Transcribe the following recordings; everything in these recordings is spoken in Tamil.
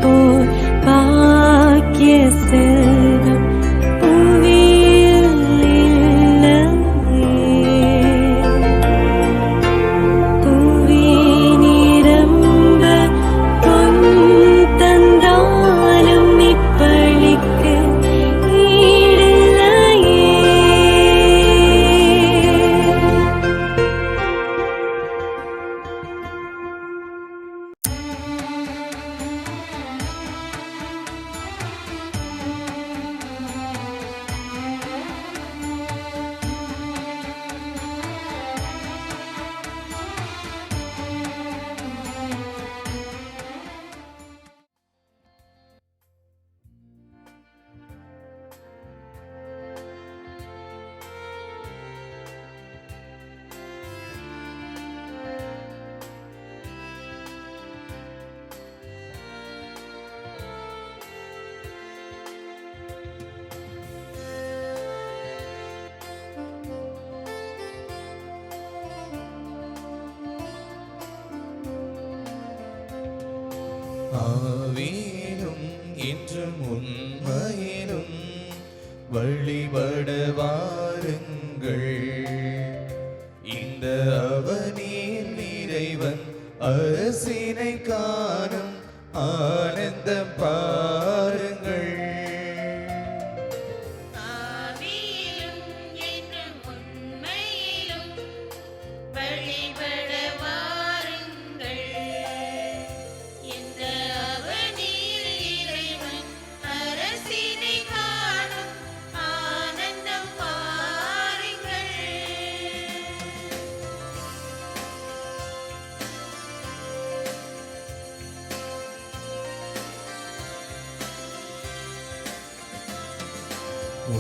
போல் பாக்கிய செல்வம் புவியில் இல்லையே. புவி நிரம்ப பொன் தந்தாலும் இப்பளிக்கு ஈடில்லையே. ஆவியிலும் என்றும் உண்மையிலும் வழிபட வாருங்கள். இந்த அவனில் இறைவன் அரசினை காணும் ஆனந்தம் பாருங்கள்.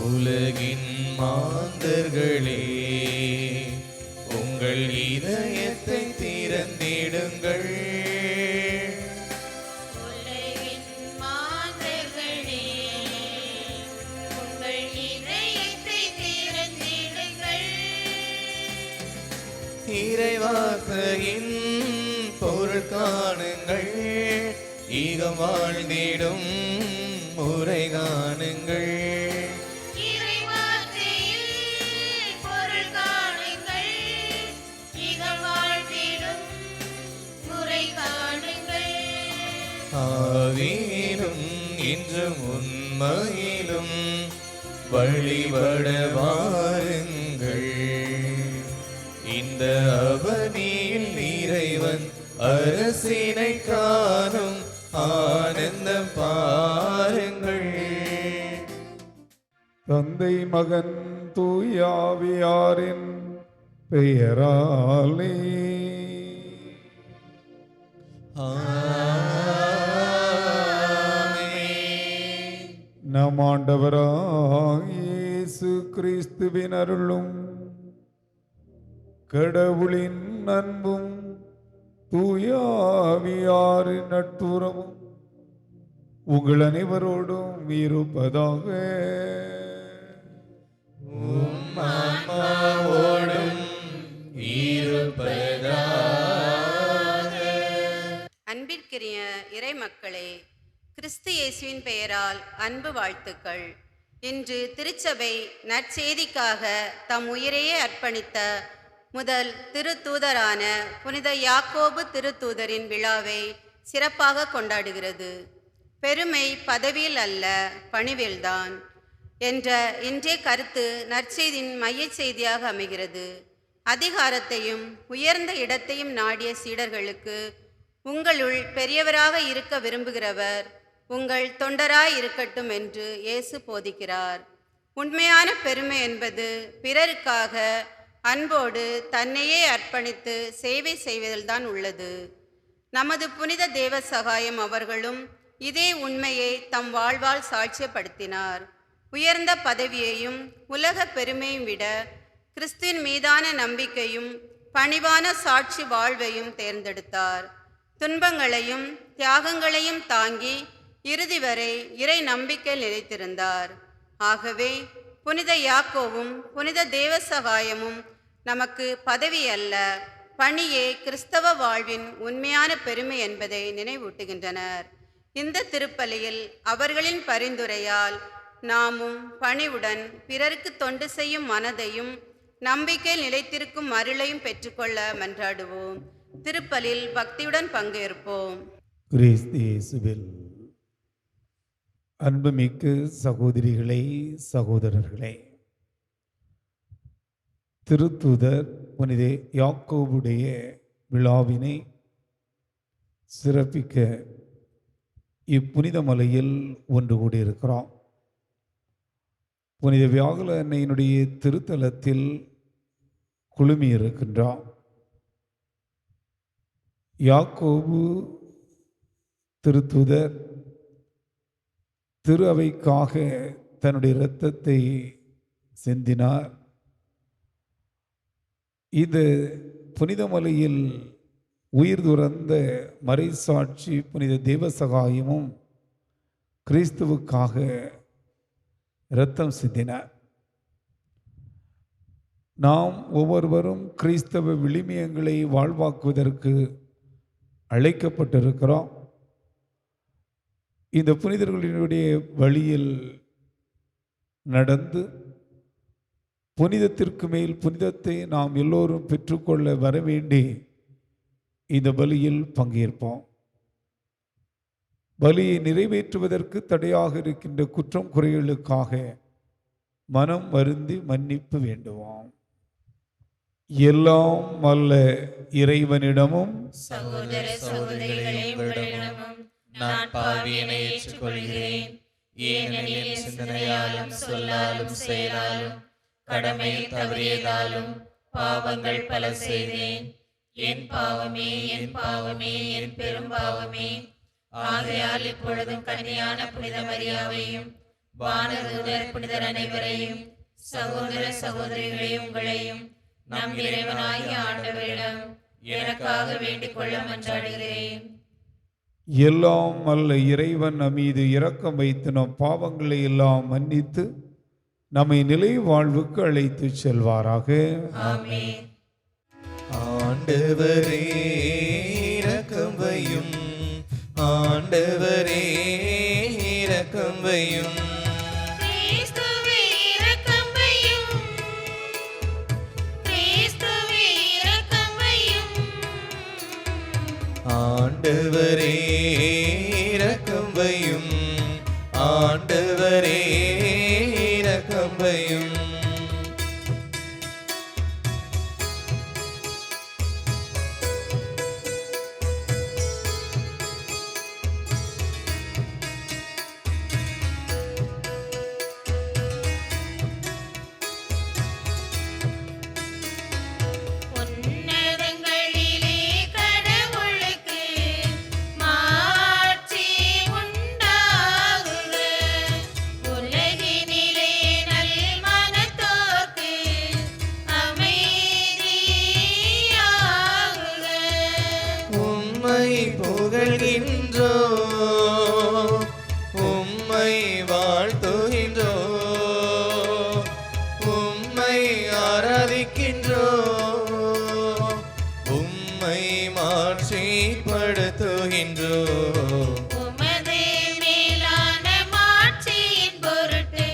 உலகின் மாந்தர்களே, உங்கள் இதயத்தை திறந்திடுங்கள். உலகின் மாந்தர்களே, உங்கள் இதயத்தை திறந்திடுங்கள். இறைவார்த்தையின் பொருள் காணுங்கள். ஈகம் வாழ்ந்திடும் முறை காணுங்கள். ஆவியிலும் இன்றும் உண்மையிலும் வழிபட வாருங்கள். இந்த அவனியில் இறைவன் அரசினை காணும் ஆனந்தம் பாருங்கள். தந்தை மகன் தூயாவியாரின் பெயராலே நம் ஆண்டவராகிய இயேசு கிறிஸ்துவின் அருளும் கடவுளின் அன்பும் தூயாவியாரின் நட்புறவும் உங்கள் அனைவரோடும் இருப்பதாக. அன்பிற்குரிய இறை மக்களே, கிறிஸ்து இயேசுவின் பெயரால் அன்பு வாழ்த்துக்கள். இன்று திருச்சபை நற்செய்திக்காக தம் உயிரையே அர்ப்பணித்த முதல் திருத்தூதரான புனித யாக்கோபு திருத்தூதரின் விழாவை சிறப்பாக கொண்டாடுகிறது. பெருமை பதவியில் அல்ல, பணிவில்தான் என்ற இன்றைய கருத்து நற்செய்தியின் மைய செய்தியாக அமைகிறது. அதிகாரத்தையும் உயர்ந்த இடத்தையும் நாடிய சீடர்களுக்கு, உங்களுள் பெரியவராக இருக்க விரும்புகிறவர் உங்கள் தொண்டராய் இருக்கட்டும் என்று இயேசு போதிக்கிறார். உண்மையான பெருமை என்பது பிறருக்காக அன்போடு தன்னையே அர்ப்பணித்து சேவை செய்வதில்தான் உள்ளது. நமது புனித தேவ சகாயம் அவர்களும் இதே உண்மையை தம் வாழ்வால் சாட்சியப்படுத்தினார். உயர்ந்த பதவியையும் உலக பெருமையும் விட கிறிஸ்துவின் மீதான நம்பிக்கையும் பணிவான சாட்சி வாழ்வையும் தேர்ந்தெடுத்தார். துன்பங்களையும் தியாகங்களையும் தாங்கி இறுதி வரை இறை நம்பிக்கை நிலைத்திருந்தார். ஆகவே புனித யாக்கோவும் புனித தேவசகாயமும் நமக்கு பதவி அல்ல, பணியே கிறிஸ்தவ வாழ்வின் உண்மையான பெருமை என்பதை நினைவூட்டுகின்றனர். இந்த திருப்பலியில் அவர்களின் பரிந்துரையால் நாமும் பணிவுடன் பிறருக்கு தொண்டு செய்யும் மனதையும் நம்பிக்கை நிலைத்திருக்கும் அருளையும் பெற்றுக்கொள்ள மன்றாடுவோம். திருப்பலில் பக்தியுடன் பங்கேற்போம். கிறிஸ்து இயேசுவில் அன்புமிக்க சகோதரிகளே, சகோதரர்களே, திருத்தூதர் புனித யாக்கோபுடைய விழாவினை சிறப்பிக்க இப்புனித மலையில் ஒன்று கூடியிருக்கிறோம். புனித வியாகுல அன்னையினுடைய திருத்தலத்தில் குழுமி இருக்கின்றோம். யாக்கோபு திருத்தூதர் திரு அவைக்காக தன்னுடைய இரத்தத்தை சிந்தினார். இந்த புனித மலையில் உயிர் துறந்த மறைசாட்சி புனித தேவசகாயமும் கிறிஸ்துவுக்காக இரத்தம் சிந்தினார். நாம் ஒவ்வொருவரும் கிறிஸ்தவ விழுமியங்களை வாழ்வாக்குவதற்கு அழைக்கப்பட்டிருக்கிறோம். இந்த புனிதர்களினுடைய வழியில் நடந்து புனிதத்திற்கு மேல் புனிதத்தை நாம் எல்லோரும் பெற்றுக்கொள்ள வரவேண்டி இந்த பலியில் பங்கேற்போம். பலியை நிறைவேற்றுவதற்கு தடையாக இருக்கின்ற குற்றம் குறைகளுக்காக மனம் வருந்தி மன்னிப்பு வேண்டுவோம். எல்லாம் வல்ல இறைவனிடமும் சகோதர சகோதரிகளே, உங்களிடமும் நான் பாவியனை ஏற்றுக்கொள்கிறேன். ஏனெனில் என் சிந்தனையாலும் சொல்லாலும் செயலாலும் கடமையில் தவறியதாலும் பாவங்கள் பல செய்தேன். என் பாவமே, என் பாவமே, என் பெரும் பாவமே. ஆகையால் இப்பொழுதும் கன்னியான புனித மரியாவையும் வானதூதர் புனிதர் அனைவரையும் சகோதர சகோதரிகளே உங்களையும் நம் இறைவனாகிய ஆண்டவரிடம் எனக்காக வேண்டிக் கொள்ள மன்றாடுகிறேன். எல்லாம் வல்ல இறைவன் நம் மீது இரக்கம் வைத்து நம் பாவங்களை எல்லாம் மன்னித்து நம்மை நிலை வாழ்வுக்கு அழைத்து செல்வாராக. ஆமென். ஆண்டவரே இரக்கம் வையும், ஆண்டவரே இரக்கம் வையும், கிறிஸ்துவே இரக்கம் வையும், கிறிஸ்துவே இரக்கம் வையும். ஆண்டவரே இரக்கம் வையும், ஆண்டவரே இரக்கம் வையும். உன்னதங்களிலே கடவுளுக்கு மாட்சி உண்டாகுக. உலகினிலே நல்மனத்தோர்க்கு அமைதியாகுக. உம்மை புகழ்கின்றோ, உம்மை வாழ்த்துகின்றோ, உம்மை ஆராதிக்கின்றோ, உம்மை மாட்சிப்படுத்துகின்றோ. உமது மேலான மாட்சியின் பொருட்டு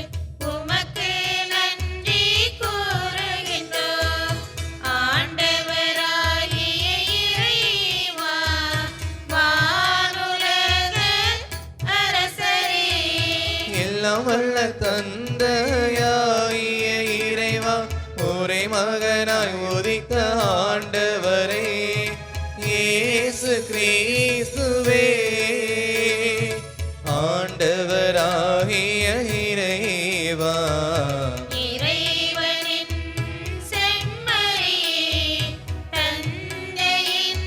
உமக்கு நன்றி கூறுகின்றோம். ஆண்டவராகிய இறைவா, வானுலக அரசரே, எல்லாம் வல்ல தந்தையாகிய இறைவா, ஒரே மகனாய் உதித்த ஆண்டவரே இயேசு கிறிஸ்துவே, ஆண்டவராகிய இறைவா, இறைவனின் செம்மறியே, தந்தையின்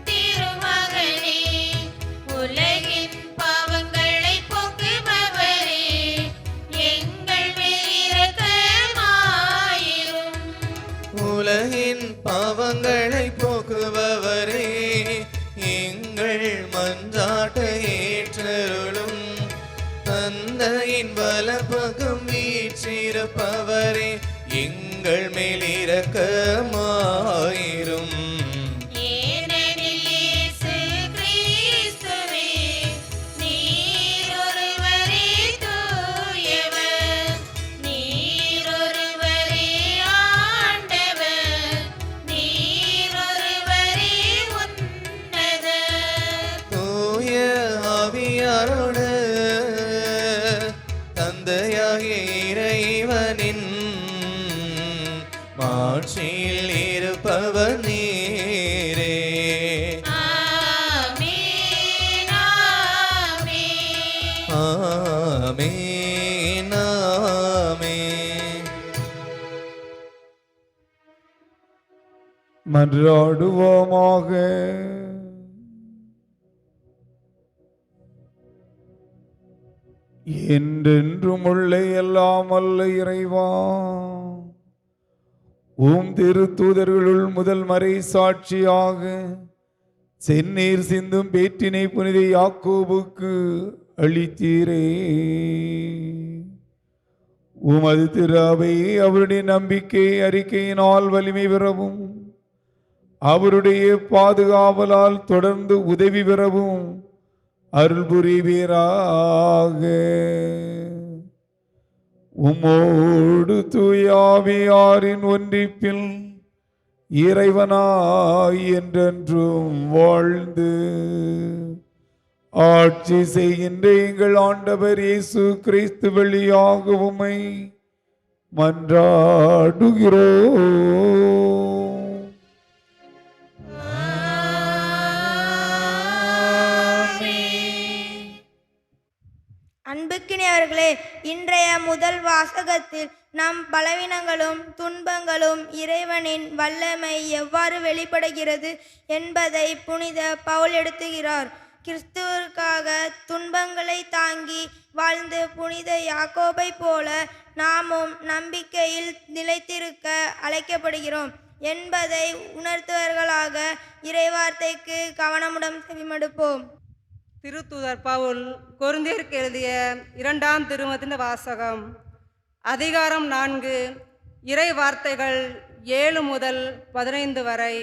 திருமகனே, உலகின் பாவங்களை போக்குபவரே, எங்கள் மேல் இரக்கமாயிரும். உலகின் பாவங்களை போக்குபவரே, எங்கள் மன்றாட்ட ஏற்றருளும். தந்தையின் வலப்பக்கம் வீற்றிருப்பவரே, எங்கள் மேல் இரக்கமாயிரும். ஏனெனில் இயேசு கிறிஸ்துவே, தாயாரோடு தந்தையாகிய இறைவனின் மாட்சியில் இருப்பவர் நீரே. ஆமென், ஆமென். ஆமென், ஆமென். மன்றாடுவோமாக. என்றென்றும் உள்ள எல்லாம் அல்ல இறைவா, திருத்தூதர்களுள் முதல் மறை சாட்சியாக செந்நீர் சிந்தும் பேற்றினை புனித யாக்கோபுக்கு அளித்தீரே. உமது திரு அவை அவருடைய நம்பிக்கை அறிக்கையினால் வலிமை பெறவும் அவருடைய பாதுகாவலால் தொடர்ந்து உதவி பெறவும் அருள் புரிவீராக. உம்மோடு தூயாவியாரின் ஒன்றிப்பில் இறைவனாய் என்றென்றும் வாழ்ந்து ஆட்சி செய்கின்ற எங்கள் ஆண்டவர் இயேசு கிறிஸ்து வழியாக உம்மை மன்றாடுகிறோம். அன்புக்கினியவர்களே, இன்றைய முதல் வாசகத்தில் நம் பலவீனங்களும் துன்பங்களும் இறைவனின் வல்லமை எவ்வாறு வெளிப்படுகிறது என்பதை புனித பவுல் எடுத்துகிறார். கிறிஸ்துவிற்காக துன்பங்களை தாங்கி வாழ்ந்து புனித யாக்கோபை போல நாமும் நம்பிக்கையில் நிலைத்திருக்க அழைக்கப்படுகிறோம் என்பதை உணர்த்துவர்களாக இறைவார்த்தைக்கு கவனமுடன் செவிமடுப்போம். திருத்தூதர் பவுல் கொரிந்தியருக்கு எழுதிய 2ஆம் திருமுகத்தின் வாசகம். அதிகாரம் 4, இறை வார்த்தைகள் 7 முதல் 15 வரை.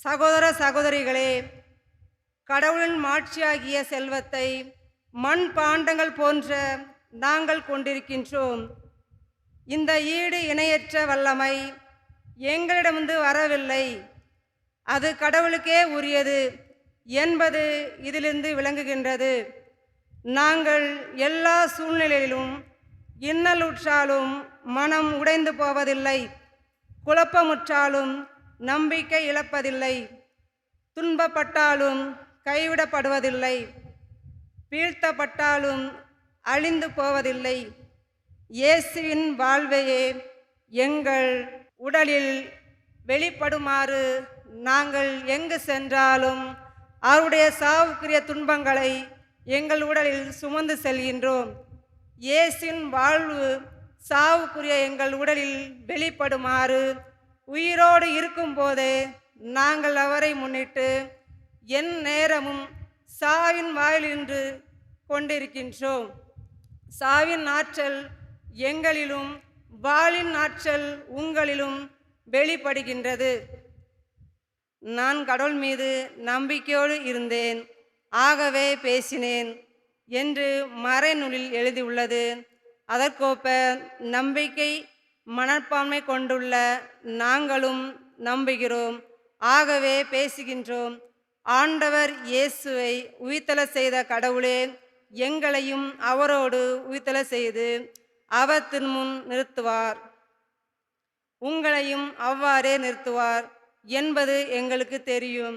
சகோதர சகோதரிகளே, கடவுளின் மாட்சியாகிய செல்வத்தை மண் பாண்டங்கள் போன்ற நாங்கள் கொண்டிருக்கின்றோம். இந்த ஈடு இணையற்ற வல்லமை எங்களிடமிருந்து வரவில்லை, அது கடவுளுக்கே உரியது என்பது இதிலிருந்து விளங்குகின்றது. நாங்கள் எல்லா சூழ்நிலையிலும் இன்னலுற்றாலும் மனம் உடைந்து போவதில்லை, குழப்பமுற்றாலும் நம்பிக்கை இழப்பதில்லை, துன்பப்பட்டாலும் கைவிடப்படுவதில்லை, வீழ்த்தப்பட்டாலும் அழிந்து போவதில்லை. இயேசுவின் வாழ்வையே எங்கள் உடலில் வெளிப்படுமாறு நாங்கள் எங்கு சென்றாலும் அவருடைய சாவுக்குரிய துன்பங்களை எங்கள் உடலில் சுமந்து செல்கின்றோம். இயேசுவின் வாழ்வு சாவுக்குரிய எங்கள் உடலில் வெளிப்படுமாறு உயிரோடு இருக்கும்போதே நாங்கள் அவரை முன்னிட்டு என் நேரமும் சாவின் வாயிலின்று கொண்டிருக்கின்றோம். சாவின் ஆற்றல் எங்களிலும் வாளின் ஆற்றல் உங்களிலும் வெளிப்படுகின்றது. நான் கடவுள் மீது நம்பிக்கையோடு இருந்தேன், ஆகவே பேசினேன் என்று மறைநூலில் எழுதியுள்ளது. அதற்கொப்ப நம்பிக்கை மனப்பான்மை கொண்டுள்ள நாங்களும் நம்புகிறோம், ஆகவே பேசுகின்றோம். ஆண்டவர் இயேசுவை உயிர்த்தெழ செய்த கடவுளே எங்களையும் அவரோடு உயிர்த்தெழ செய்து அவர் திருமுன் நிறுத்துவார், உங்களையும் அவ்வாறே நிறுத்துவார் என்பது எங்களுக்கு தெரியும்.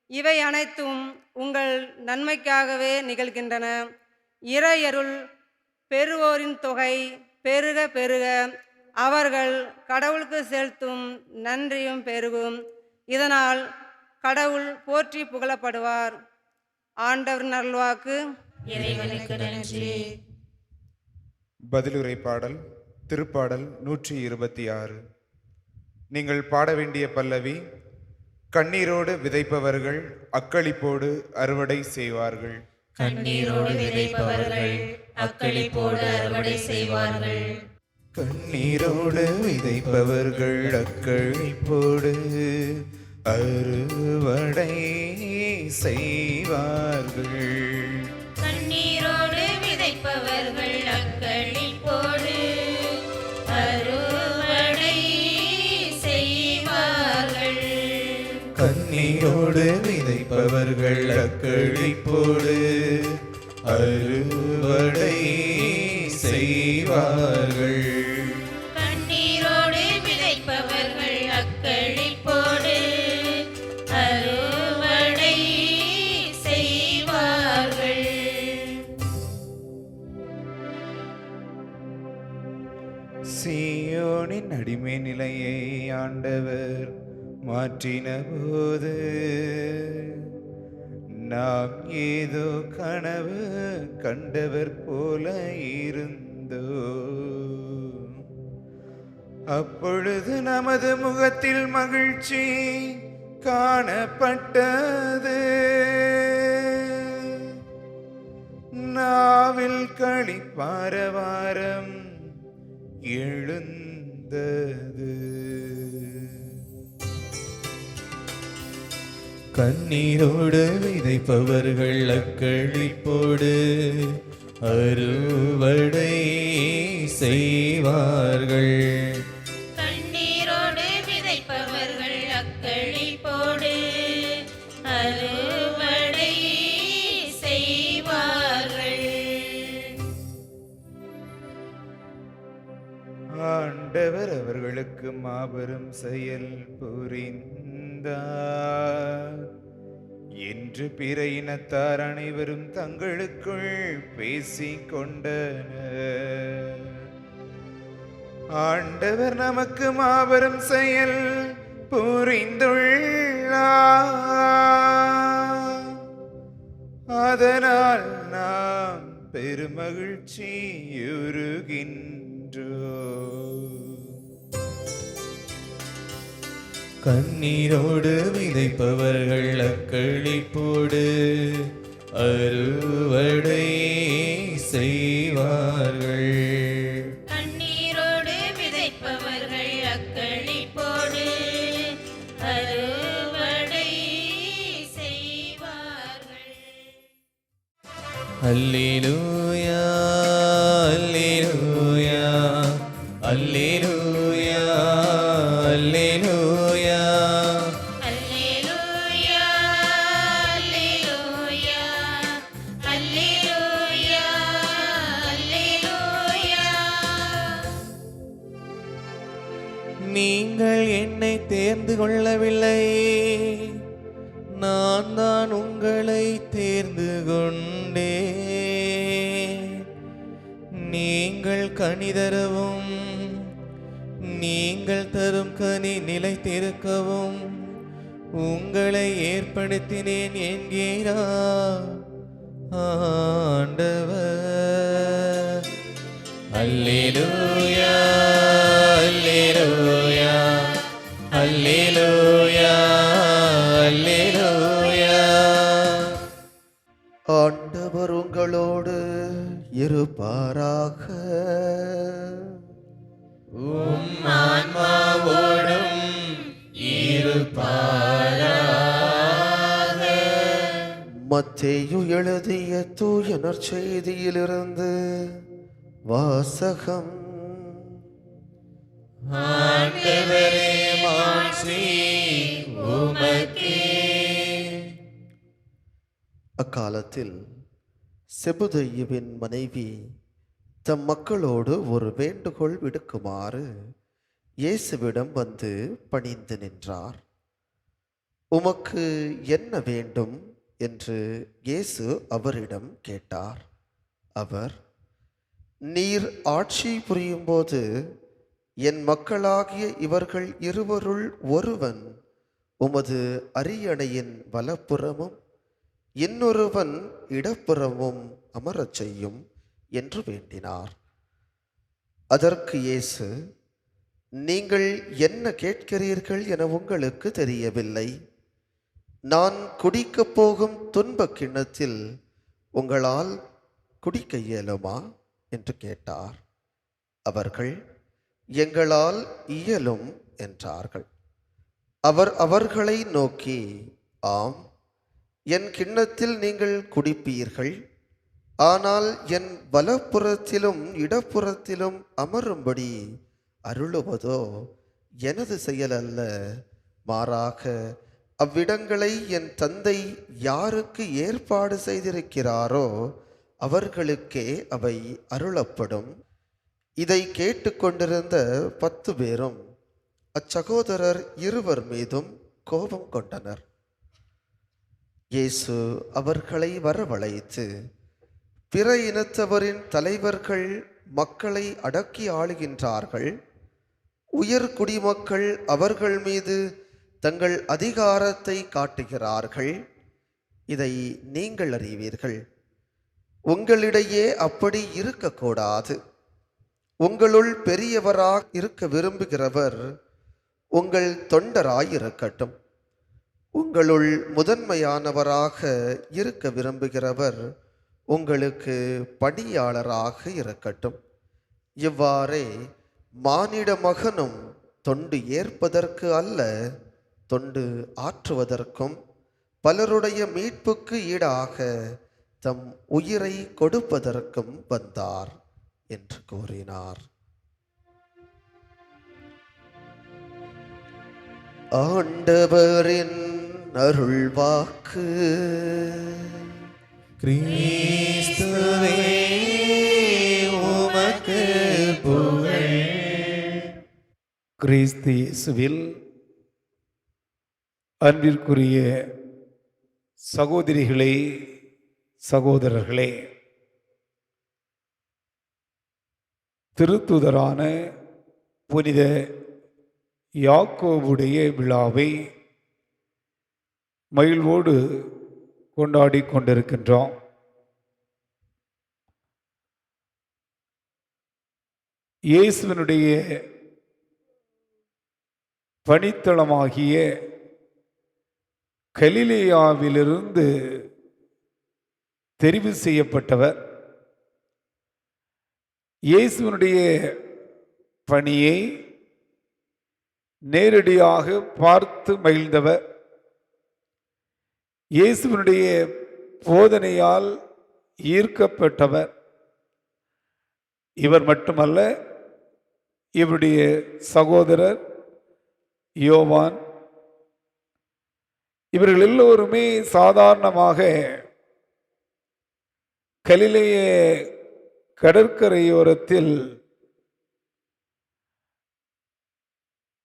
இவை அனைத்தும் உங்கள் நன்மைக்காகவே நிகழ்கின்றன. இறையருள் பெறுவோரின் தொகை பெருக பெருக அவர்கள் கடவுளுக்கு செலுத்தும் நன்றியும் பெருகும். இதனால் கடவுள் போற்றி புகழப்படுவார். ஆண்டவர் நல்வாக்கு. இறைவனுக்கு நன்றி. பதிலுரை பாடல் திருப்பாடல் 126. நீங்கள் பாட வேண்டிய பல்லவி: கண்ணீரோடு விதைப்பவர்கள் அக்களிப்போடு அறுவடை செய்வார்கள். கண்ணீரோடு விதைப்பவர்கள் அக்களிப்போடு அறுவடை செய்வார்கள். கண்ணீரோடு விதைப்பவர்கள் அக்களிப்போடு அறுவடை செய்வார்கள். கண்ணீரோடு விதைப்பவர்கள் அக்களிப்போடு அறுவடை செய்வார்கள். கண்ணீரோடு விதைப்பவர்கள் அக்களிப்போடு அறுவடை செய்வார்கள். கண்ணீரோடு விதைப்பவர்கள் அக்களிப்போடு அறுவடை செய்வார்கள். சீயோனின் அடிமை நிலையை ஆண்டவர் மாற்றின போது நாம் ஏதோ கனவு கண்டவர் போல இருந்தோ. அப்பொழுது நமது முகத்தில் மகிழ்ச்சி காணப்பட்டது, நாவில் களிப்பாரவாரம் எழுந்தது. கண்ணீரோடு விதைப்பவர்கள் அக்களிப்போடு அறுவடை செய்வார்கள். கண்ணீரோடு விதைப்பவர்கள் அக்களிப்போடு அறுவடை செய்வார்கள். ஆண்டவர் அவர்களுக்கு மாபெரும் செயல் புரிந்தார் என்று பிற இனத்தார் அனைவரும் தங்களுக்குள் பேசிக் கொண்டனர். ஆண்டவர் நமக்கு மாபெரும் செயல் புரிந்துள்ளார், அதனால் நாம் பெருமகிழ்ச்சியுறுகின்றோம். கண்ணீரோடு விதைப்பவர்கள் அக்களிப்போடு அறுவடை செய்வார்கள். கண்ணீரோடு விதைப்பவர்கள் அக்களிப்போடு அறுவடை செய்வார்கள். அல்லேலூயா அல்லேலூயா அல்லேலூயா அல்லேலூயா. அல்லேலூயா அல்லேலூயா அல்லேலூயா அல்லேலூயா. நீங்கள் என்னை தேர்ந்து கொள்ளவில்லை, நான் தான் உங்களை தேர்ந்து கொண்டேன். நீங்கள் கனி தரவும் நீங்கள் தரும் கனி நிலைத்திருக்கவும் உங்களை ஏற்படுத்தினேன் என்கிறார் ஆண்டவர். அல்லேலூயா அல்லேலூயா அல்லேலூயா அல்லேலூயா. ஆண்டவர் உங்களோடு இருப்பாராக. உம் ஆன்மாவோடும் இருப்பாராக. மத்தேயு எழுதிய தூய நற்செய்தியிலிருந்து வாசகம். ஆண்டவரே மாட்சி உமக்கே. அக்காலத்தில் செபுதையுவின் மனைவி தம் மக்களோடு ஒரு வேண்டுகோள் விடுக்குமாறு இயேசுவிடம் வந்து பணிந்து நின்றார். உமக்கு என்ன வேண்டும் என்று இயேசு அவரிடம் கேட்டார். அவர், நீர் ஆட்சி புரியும்போது என் மக்களாகிய இவர்கள் இருவருள் ஒருவன் உமது அரியணையின் வலப்புறமும் இன்னொருவன் இடப்புறமும் அமரச் செய்யும் என்று வேண்டினார். அதற்கு இயேசு, நீங்கள் என்ன கேட்கிறீர்கள் என உங்களுக்கு தெரியவில்லை. நான் குடிக்கப் போகும் துன்பக் கிண்ணத்தில் உங்களால் குடிக்க இயலுமா என்று கேட்டார். அவர்கள், எங்களால் இயலும் என்றார்கள். அவர் அவர்களை நோக்கி, ஆம், என் கிண்ணத்தில் நீங்கள் குடிப்பீர்கள். ஆனால் என் வலப்புறத்திலும் இடப்புறத்திலும் அமரும்படி அருளுவதோ எனது செயல் அல்ல, மாறாக அவ்விடங்களை என் தந்தை யாருக்கு ஏற்பாடு செய்திருக்கிறாரோ அவர்களுக்கே அவை அருளப்படும். இதை கேட்டுக்கொண்டிருந்த 10 பேரும் அச்சகோதரர் இருவர் மீதும் கோபம் கொண்டனர். இயேசு அவர்களை வரவழைத்து, பிற இனத்தவரின் தலைவர்கள் மக்களை அடக்கி ஆளுகின்றார்கள். உயர் குடிமக்கள் அவர்கள் மீது தங்கள் அதிகாரத்தை காட்டுகிறார்கள். இதை நீங்கள் அறிவீர்கள். உங்களிடையே அப்படி இருக்கக்கூடாது. உங்களுள் பெரியவராக இருக்க விரும்புகிறவர் உங்கள் தொண்டராயிருக்கட்டும். உங்களுள் முதன்மையானவராக இருக்க விரும்புகிறவர் உங்களுக்கு பணியாளராக இருக்கட்டும். இவ்வாறே மானிட மகனும் தொண்டு ஏற்பதற்கு அல்ல, தொண்டு ஆற்றுவதற்கும் பலருடைய மீட்புக்கு ஈடாக தம் உயிரை கொடுப்பதற்கும் வந்தார் என்று கூறினார். ஆண்டவரின் அருள்வாக்கு. கிறிஸ்துவே உமக்கு புகழ். கிறிஸ்து இயேசுவில் அன்பிற்குரிய சகோதரிகளே, சகோதரர்களே, திருத்துதரான புனித யாக்கோபுடைய விழாவை மகிழ்வோடு கொண்டாடி கொண்டிருக்கின்றோம். இயேசுவினுடைய பணித்தளமாகிய கலிலேயாவிலிருந்து தெரிவு செய்யப்பட்டவர். இயேசுவினுடைய பணியை நேரடியாக பார்த்து மகிழ்ந்தவர். இயேசுவினுடைய போதனையால் ஈர்க்கப்பட்டவர். இவர் மட்டுமல்ல, இவருடைய சகோதரர் யோவான், இவர்கள் எல்லோருமே சாதாரணமாக கலிலேய கடற்கரையோரத்தில்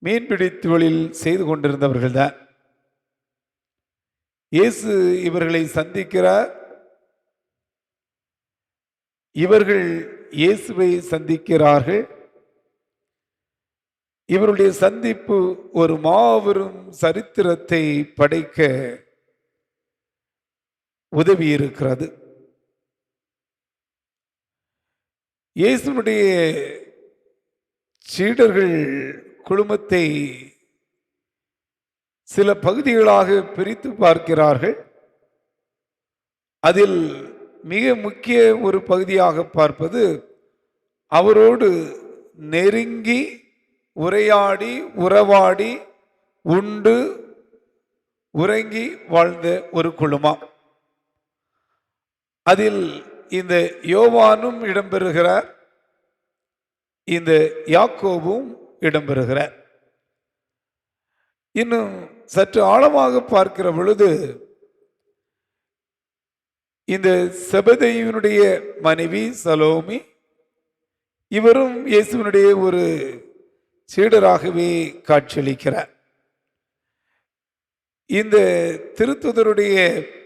மீன்பிடி தொழில் செய்து கொண்டிருந்தவர்கள்தான். இயேசு இவர்களை சந்திக்கிறார். இவர்கள் இயேசுவை சந்திக்கிறார்கள். இவருடைய சந்திப்பு ஒரு மாபெரும் சரித்திரத்தை படைக்க உதவி இருக்கிறது. இயேசுனுடைய சீடர்கள் குழுமத்தை சில பகுதிகளாக பிரித்து பார்க்கிறார்கள். அதில் மிக முக்கிய ஒரு பகுதியாக பார்ப்பது அவரோடு நெருங்கி உரையாடி உறவாடி உண்டு உறங்கி வாழ்ந்த ஒரு குழுமம். அதில் இந்த யோவானும் இடம்பெறுகிறார், இந்த யாக்கோபும் இடம்பெறுகிறார். இன்னும் சற்று ஆழமாக பார்க்கிற பொழுது இந்த செபதேயுவினுடைய மனைவி சலோமி, இவரும் இயேசுவினுடைய ஒரு சீடராகவே காட்சியளிக்கிறார். இந்த திருத்துதருடைய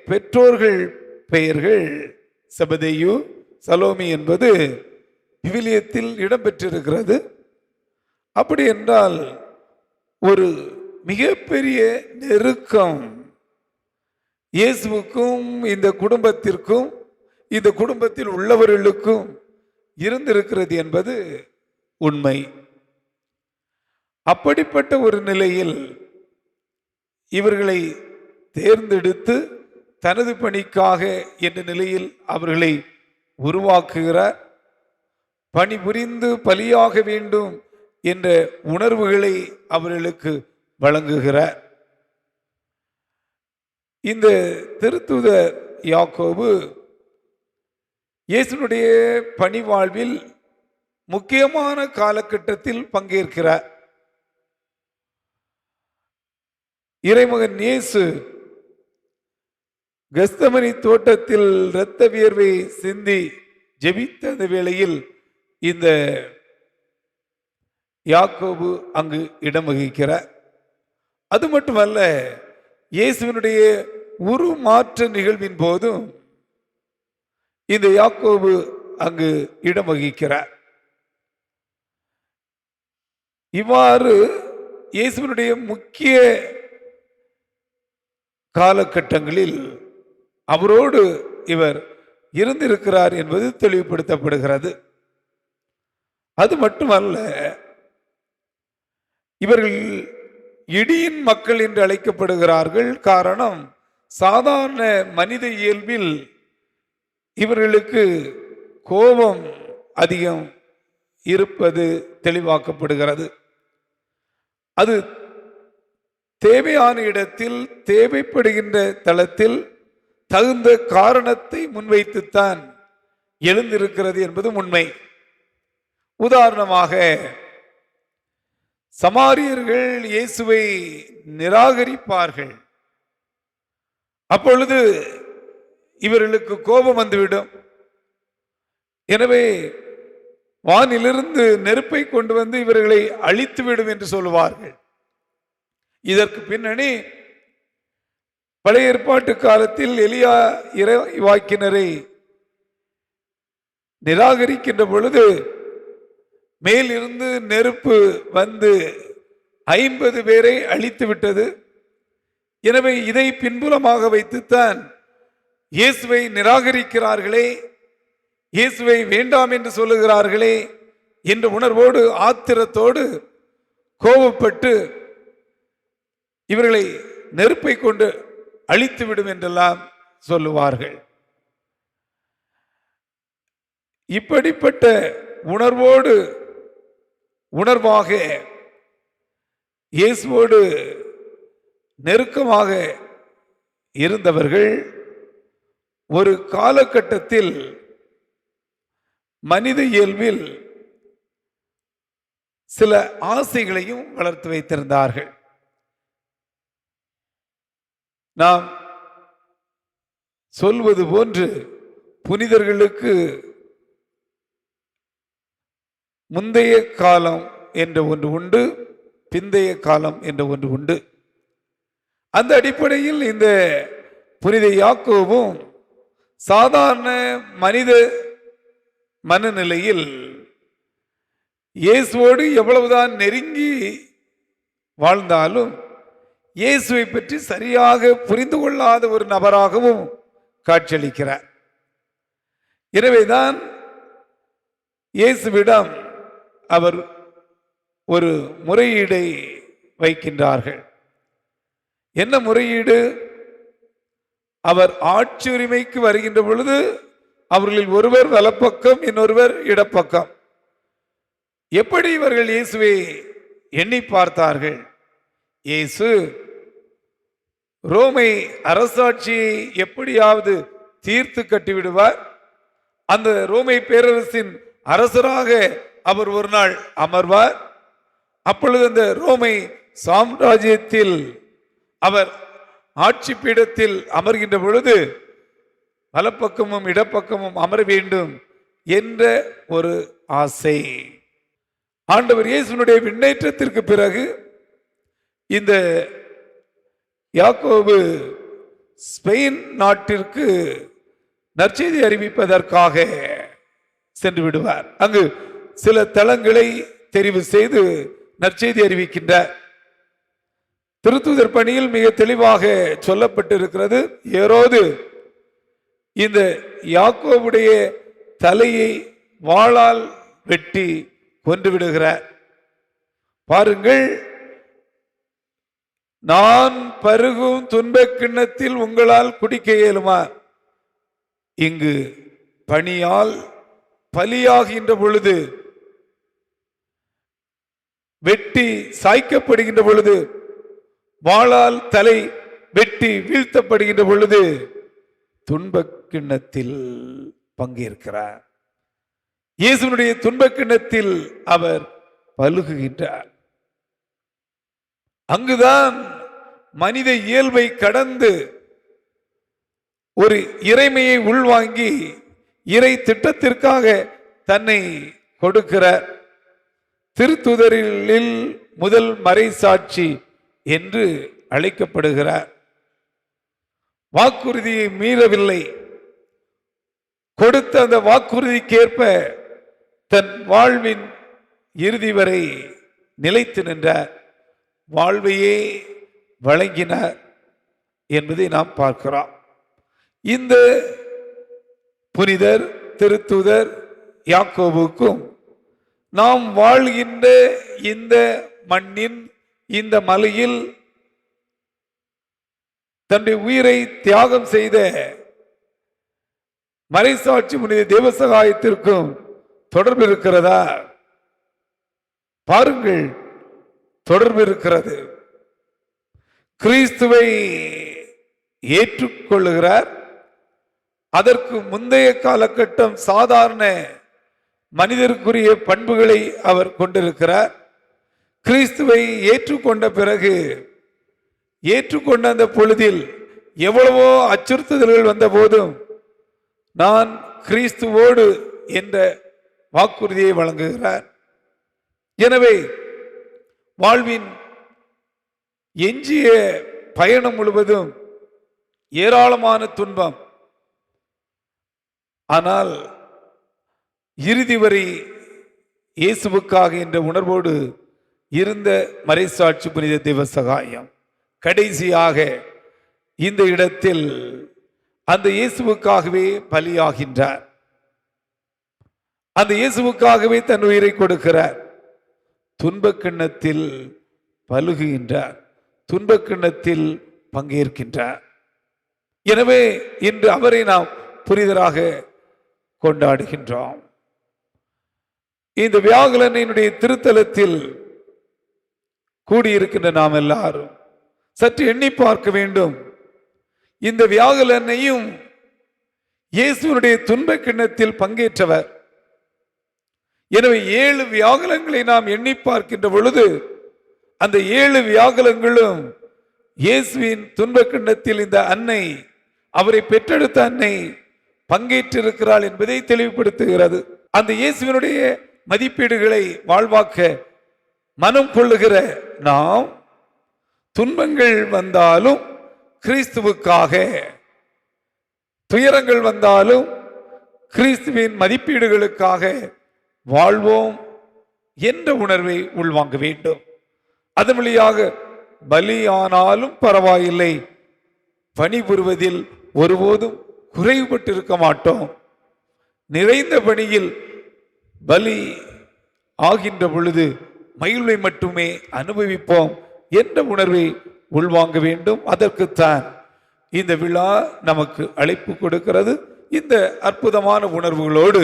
பெற்றோர்கள் பெயர்கள் செபதேயு, சலோமி என்பது விவிலியத்தில் இடம்பெற்றிருக்கிறது. அப்படி என்றால் ஒரு மிகப்பெரிய நெருக்கம் இயேசுவுக்கும் இந்த குடும்பத்திற்கும் இந்த குடும்பத்தில் உள்ளவர்களுக்கும் இருந்திருக்கிறது என்பது உண்மை. அப்படிப்பட்ட ஒரு நிலையில் இவர்களை தேர்ந்தெடுத்து தனது பணிக்காக என்ற நிலையில் அவர்களை உருவாக்குகிறார். பணிபுரிந்து பலியாக வேண்டும் என்ற உணர்வுகளை அவர்களுக்கு வழங்குகிறார். இந்த திருத்தூதர் யாக்கோபு இயேசுனுடைய பணி வாழ்வில் முக்கியமான காலகட்டத்தில் பங்கேற்கிறார். இறைமகன் இயேசு கெத்செமனி தோட்டத்தில் இரத்த வியர்வை சிந்தி ஜெபித்த அந்த வேளையில் இந்த யாக்கோபு அங்கு இடம் வகிக்கிறார். அது மட்டுமல்ல, இயேசுவினுடைய உருமாற்ற நிகழ்வின் போதும் இந்த யாக்கோபு அங்கு இடம் வகிக்கிறார். இவ்வாறு இயேசுவினுடைய முக்கிய காலகட்டங்களில் அவரோடு இவர் இருந்திருக்கிறார் என்பது தெளிவுபடுத்தப்படுகிறது. அது மட்டுமல்ல, இவர்கள் இடியின் மக்கள் என்று அழைக்கப்படுகிறார்கள். காரணம், சாதாரண மனித இயல்பில் இவர்களுக்கு கோபம் அதிகம் இருப்பது தெளிவாக்கப்படுகிறது. அது தேவையான இடத்தில் தேவைப்படுகின்ற தளத்தில் தகுந்த காரணத்தை முன்வைத்துத்தான் எழுந்திருக்கிறது என்பது உண்மை. உதாரணமாக, சமாரியர்கள் இயேசுவை நிராகரிப்பார்கள். அப்பொழுது இவர்களுக்கு கோபம் வந்துவிடும். எனவே வானிலிருந்து நெருப்பை கொண்டு வந்து இவர்களை அழித்துவிடும் என்று சொல்லுவார்கள். இதற்கு பின்னணி, பழைய ஏற்பாட்டு காலத்தில் எலியா இறைவாக்கினரை நிராகரிக்கின்ற பொழுது மேலிருந்து நெருப்பு வந்து 50 பேரை அழித்து விட்டது. எனவே இதை பின்புலமாக வைத்துத்தான் இயேசுவை நிராகரிக்கிறார்களே, இயேசுவை வேண்டாம் என்று சொல்லுகிறார்களே என்ற உணர்வோடு, ஆத்திரத்தோடு, கோபப்பட்டு இவர்களை நெருப்பை கொண்டு அழித்துவிடும் என்றெல்லாம் சொல்லுவார்கள். இப்படிப்பட்ட உணர்வாக இயேசுவோடு நெருக்கமாக இருந்தவர்கள் ஒரு காலகட்டத்தில் மனித இயல்பில் சில ஆசைகளையும் வளர்த்து வைத்திருந்தார்கள். நாம் சொல்வது போன்று புனிதர்களுக்கு முந்தைய காலம் என்ற ஒன்று உண்டு, பிந்தைய காலம் என்ற ஒன்று உண்டு. அந்த அடிப்படையில் இந்த புனித யாக்கோபும் சாதாரண மனித மனநிலையில் இயேசுவோடு எவ்வளவுதான் நெருங்கி வாழ்ந்தாலும் இயேசுவை பற்றி சரியாக புரிந்து கொள்ளாத ஒரு நபராகவும் காட்சியளிக்கிறார். எனவேதான் இயேசுவிடம் அவர் ஒரு முறையீடை வைக்கின்றார்கள். என்ன முறையீடு? அவர் ஆட்சி உரிமைக்கு வருகின்ற பொழுது அவர்களில் ஒருவர் வலப்பக்கம், இன்னொருவர் இடப்பக்கம். எப்படி இவர்கள் இயேசுவை எண்ணி பார்த்தார்கள்? இயேசு ரோமை அரசாட்சியை எப்படியாவது தீர்த்து கட்டிவிடுவார், அந்த ரோமை பேரரசின் அரசராக அவர் ஒரு நாள் அமர்வார். அப்பொழுது அந்த ரோமை சாம்ராஜ்யத்தில் அவர் ஆட்சி பீடத்தில் அமர்கின்ற பொழுது வலப்பக்கமும் இடப்பக்கமும் அமர வேண்டும் என்ற ஒரு ஆசை. ஆண்டவர் இயேசுனுடைய விண்ணேற்றத்திற்கு பிறகு இந்த யாக்கோபு ஸ்பெயின் நாட்டிற்கு நற்செய்தி அறிவிப்பதற்காக சென்று விடுவார். அங்கு சில தலங்களை தெரிவு செய்து நற்செய்தி அறிவிக்கின்றார். திருத்தூதர் பணியில் மிக தெளிவாக சொல்லப்பட்டிருக்கிறது. ஏரோது இந்த யாக்கோபுடைய தலையை வாளால் வெட்டி கொன்று விடுகிறார். பாருங்கள், நான் பருகும் துன்பக் கிண்ணத்தில் உங்களால் குடிக்க இயலுமா? இங்கு பணியால் பலியாகின்ற பொழுது, வெட்டி சாய்க்கப்படுகின்ற பொழுது, வாளால் தலை வெட்டி வீழ்த்தப்படுகின்ற பொழுது துன்பக் கிண்ணத்தில் பங்கேற்கிறார். இயேசுனுடைய துன்பக் கிண்ணத்தில் அவர் பலுகுகின்றார். அங்குதான் மனித இயல்பை கடந்து ஒரு இறைமையை உள்வாங்கி இறை திட்டத்திற்காக தன்னை கொடுக்கிறார். திருத்துதரில் முதல் மறைசாட்சி என்று அழைக்கப்படுகிறார். வாக்குறுதியை மீறவில்லை. கொடுத்த அந்த வாக்குறுதிக்கேற்ப தன் வாழ்வின் இறுதி வரை நிலைத்து நின்றார். வாழ்வையே வழங்கினார் என்பதை நாம் பார்க்கிறோம். இந்த புனிதர் திருத்துதர் யாக்கோபுக்கும் நாம் வாழ்கின்ற இந்த மண்ணின் இந்த மலையில் தன்னுடைய உயிரை தியாகம் செய்த மறைசாட்சி புனித தேவசகாயத்திற்கும் தொடர்பு இருக்கிறதா? பாருங்கள், தொடர்பு இருக்கிறது. கிறிஸ்துவை ஏற்றுக்கொள்ளுகிறார். அதற்கு முந்தைய காலகட்டம் சாதாரண மனிதருக்குரிய பண்புகளை அவர் கொண்டிருக்கிறார். கிறிஸ்துவை ஏற்றுக்கொண்ட பிறகு ஏற்றுக்கொண்ட அந்த பொழுதில் எவ்வளவோ அச்சுறுத்துதல்கள் வந்த போதும் நான் கிறிஸ்துவோடு என்ற வாக்குறுதியை வழங்குகிறார். எனவே வாழ்வின் எஞ்சிய பயணம் முழுவதும் ஏராளமான துன்பம், ஆனால் இறுதி வரை இயேசுவுக்காக என்ற உணர்வோடு இருந்த மறைசாட்சி புனித தேவசகாயம் கடைசியாக இந்த இடத்தில் அந்த இயேசுவுக்காகவே பலியாகின்றார். அந்த இயேசுவுக்காகவே தன் உயிரை கொடுக்கிறார். துன்பக் கிண்ணத்தில் பலுகுகின்றார், துன்பக் கிண்ணத்தில் பங்கேற்கின்றார். எனவே இன்று அவரை நாம் புனிதராக கொண்டாடுகின்றோம். இந்த வியாகுலனினுடைய திருத்தலத்தில் கூடியிருக்கின்ற நாம் எல்லாரும் சற்று எண்ணி பார்க்க வேண்டும். இந்த வியாகுலனையும் இயேசுனுடைய துன்ப கிண்ணத்தில் பங்கேற்றவர். எனவே 7 வியாகுலங்களை நாம் எண்ணி பார்க்கின்ற பொழுது அந்த 7 வியாகுலங்களும் இயேசுவின் துன்ப கிண்ணத்தில் இந்த அன்னை, அவரை பெற்றெடுத்த அன்னை பங்கேற்றிருக்கிறாள் என்பதை தெளிவுபடுத்துகிறது. அந்த இயேசுவினுடைய மதிப்பீடுகளை வாழ்வாக்க மனம் கொள்ளுகிற நாம் துன்பங்கள் வந்தாலும் கிறிஸ்துவுக்காக, துயரங்கள் வந்தாலும் கிறிஸ்துவின் மதிப்பீடுகளுக்காக வாழ்வோம் என்ற உணர்வை உள்வாங்க வேண்டும். அதன் வழியாக பலியானாலும் பரவாயில்லை, பணிபுரிவதில் ஒருபோதும் குறைவுபட்டிருக்க மாட்டோம். நிறைந்த பணியில் பலி ஆகின்ற பொழுது மகிழ்வை மட்டுமே அனுபவிப்போம் என்ற உணர்வை உள்வாங்க வேண்டும். அதற்குத்தான் இந்த விழா நமக்கு அழைப்பு கொடுக்கிறது. இந்த அற்புதமான உணர்வுகளோடு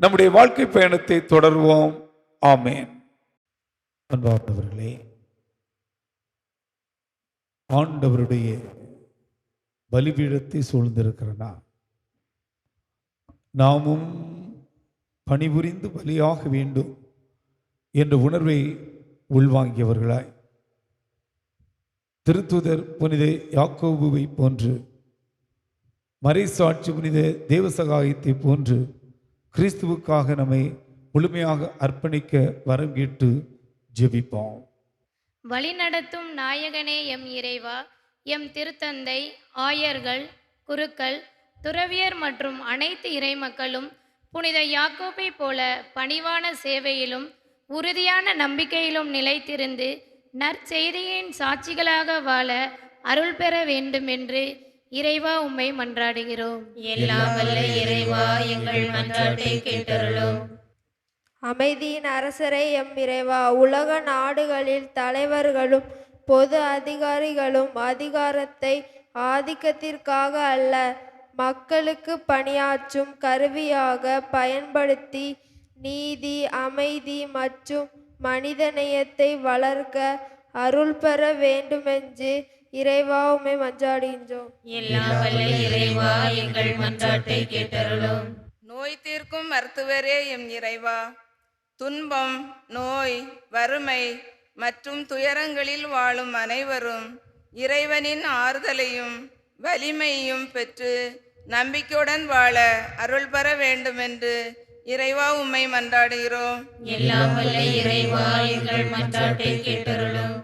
நம்முடைய வாழ்க்கை பயணத்தை தொடர்வோம். ஆமேன். அன்பார்ந்தவர்களே, ஆண்டவருடைய பலிபீடத்தை சூழ்ந்திருக்கிறனா நாமும் பணிபுரிந்து பலியாக வேண்டும் என்ற உணர்வை உள்வாங்கியவர்களாய் திருத்துதர் புனித யாக்கோபுவை போன்று, மறைசாட்சி புனித தேவசகாயத்தை போன்று கிறிஸ்துவுக்காக நம்மை முழுமையாக அர்ப்பணிக்க வரம் கேட்டு ஜெபிப்போம். வழிநடத்தும் நாயகனே எம் இறைவா, எம் திருத்தந்தை, ஆயர்கள், குருக்கள், துறவியர் மற்றும் அனைத்து இறைமக்களும் புனித யாக்கோபை போல பணிவான சேவையிலும் உறுதியான நம்பிக்கையிலும் நிலைத்திருந்து நற்செய்தியின் சாட்சிகளாக வாழ அருள் பெற வேண்டும் என்று இறைவா உம்மை மன்றாடுகிறோம். எல்லாம் வல்ல இறைவா, எங்கள் மன்றாட்டை கேட்டருளும். அமைதியின் அரசரை எம் இறைவா, உலக நாடுகளில் தலைவர்களும் பொது அதிகாரிகளும் அதிகாரத்தை ஆதிக்கத்திற்காக அல்ல, மக்களுக்கு பணியாற்றும் கருவியாக பயன்படுத்தி நீதி, அமைதி மற்றும் மனிதநேயத்தை வளர்க்க அருள் பெற வேண்டுமென்று இறைவா உம்மை மன்றாடுகின்றோம். எல்லாம் வல்ல இறைவா, எங்கள் மன்றாட்டை கேட்டருளும். நோய் தீர்க்கும் மருத்துவரே எம் இறைவா, துன்பம், நோய், வறுமை மற்றும் துயரங்களில் வாழும் அனைவரும் இறைவனின் ஆறுதலையும் வலிமையும் பெற்று நம்பிக்கையுடன் வாழ அருள் பெற வேண்டுமென்று இறைவா உம்மை மன்றாடுகிறோம். எல்லாம் வல்ல இறைவா எங்கள் மன்றாட்டை கேட்டருளும்.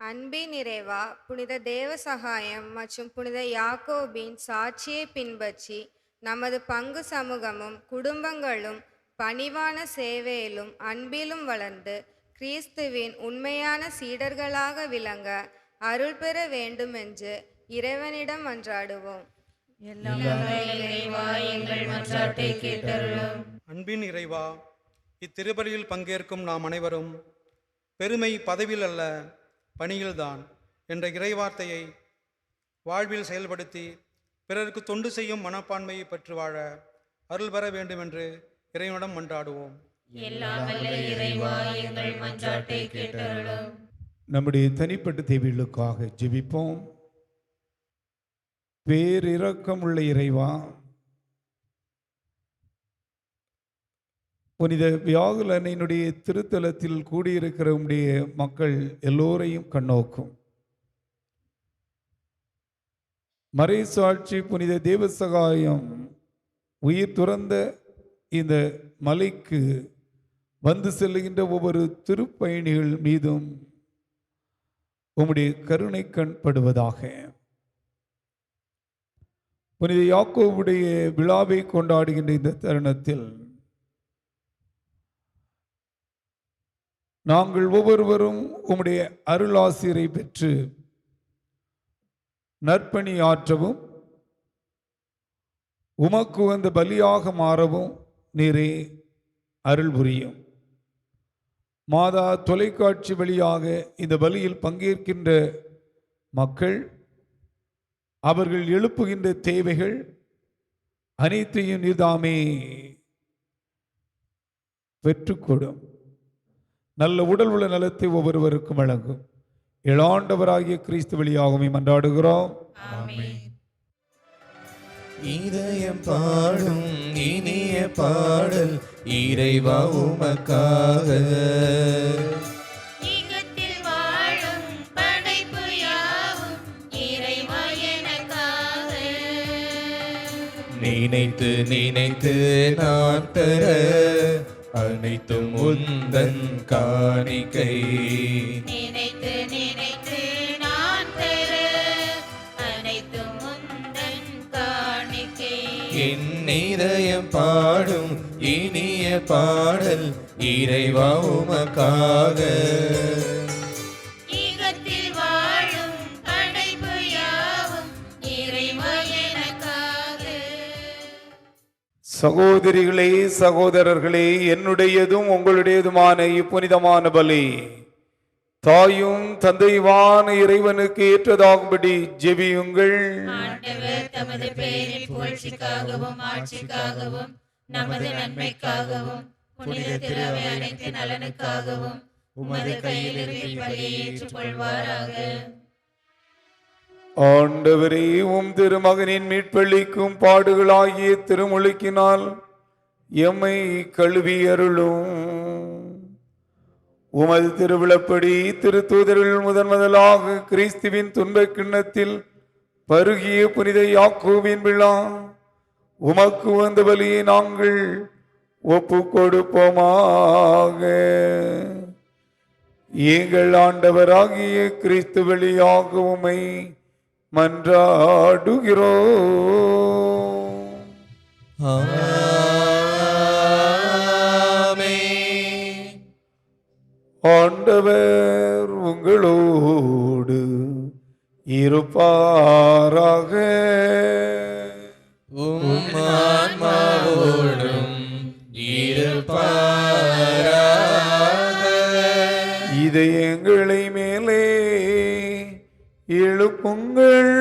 அன்பின் இறைவா, புனித தேவ சகாயம் மற்றும் புனித யாக்கோபின் சாட்சியை பின்பற்றி நமது பங்கு சமூகமும் குடும்பங்களும் பணிவான சேவையிலும் அன்பிலும் வளர்ந்து கிறிஸ்துவின் உண்மையான சீடர்களாக விளங்க அருள் பெற வேண்டுமென்று இறைவனிடம் மன்றாடுவோம். எல்லாம் வல்ல இறைவா எங்கள் மன்றாட்டை கேட்டருளும். அன்பின் இறைவா, இத்திருப்பலியில் பங்கேற்கும் நாம் அனைவரும் பெருமை பதவியில் அல்ல பணியில்தான் என்ற இறைவார்த்தையை வாழ்வில் செயல்படுத்தி பிறருக்கு தொண்டு செய்யும் மனப்பான்மையை பெற்று வாழ அருள் பெற வேண்டும் என்று இறைவனிடம் மன்றாடுவோம். எல்லாம் வல்ல இறைவா எங்கள் மன்றாட்டை கேட்டருளும். நம்முடைய தனிப்பட்ட தேவைகளுக்காக ஜெபிப்போம். பேரிரக்கமுள்ள இறைவா, புனித வியாகுலனினுடைய திருத்தலத்தில் கூடியிருக்கிற உடைய மக்கள் எல்லோரையும் கண்ணோக்கும். மறைசாட்சி புனித தேவசகாயம் உயிர் துறந்த இந்த மலைக்கு வந்து செல்லுகின்ற ஒவ்வொரு திருப்பயணிகள் மீதும் உம்முடைய கருணை கண்படுவதாக. புனித யாக்கோவுடைய விழாவை கொண்டாடுகின்ற இந்த தருணத்தில் நாங்கள் ஒவ்வொருவரும் உம்முடைய அருளாசிரை பெற்று நற்பணி ஆற்றவும் உமக்கு வந்த பலியாக மாறவும் நீரே அருள் புரியும். மாதா தொலைக்காட்சி வழியாக இந்த பலியில் பங்கேற்கின்ற மக்கள் அவர்கள் எழுப்புகின்ற தேவைகள் அனைத்தையும் நீதாமே பெற்றுக்கொடும். நல்ல உடல் உள்ள நலத்தை ஒவ்வொருவருக்கும் வழங்கும். இளாண்டவராகிய கிறிஸ்து வழியாகவே மன்றாடுகிறோம். இதயம் பாடும் இனிய பாடல் இறைவா உமக்காக. ஈகத்தில் வாழும் படைப்பு யாவும் இறைவா எனக்காக. நினைத்து நினைத்து நான் பெற அனைத்தும் உந்தன் காணிக்கை. நினைத்து நினைத்து நான் பெற அனைத்தும் உந்தன் காணிக்கை. என் இதயம் பாடும் இனிய பாடல் இறைவா உமக்காக. ஈகத்தில் வாழும் படைப்பு யாவும் இறைவா எனக்காக. சகோதரிகளே, சகோதரர்களே, என்னுடையதும் உங்களுடையதுமான இப்புனிதமான பலி தாயும் தந்தைவான இறைவனுக்கு ஏற்றதாகும்படி ஜெபியுங்கள். ஆண்டவர் தமது பெயரின் புகழ்ச்சிக்காகவும் ஆட்சிக்காகவும் நமது நன்மைக்காகவும் புனித திருவை அனைத்து நலனுக்காகவும் உமது கையிலிருந்து பலியை ஏற்றுக்கொள்வாராக. ஆண்டவரே, உம் திருமகனின் மீட்பளிக்கும் பாடுகளாகிய திருமுழுக்கினால் எம்மை கழுவி அருளும். உமது திருவிழப்படி திருத்தூதர்கள் முதலாக கிறிஸ்துவின் துன்பக் கிண்ணத்தில் பருகிய புனித யாக்கோபின் விழா உமக்கு வந்த பலியை நாங்கள் ஒப்பு கொடுப்போமாக. எங்கள் ஆண்டவராகிய கிறிஸ்து வழியாக உம்மை மன்றாடுகிறோம். ஆண்டவர் உங்களோடு இருப்பாராக. உம் ஆன்மாவோடும் இருப்பாராக. இதயங்களை மேலே எழுப்புங்கள்.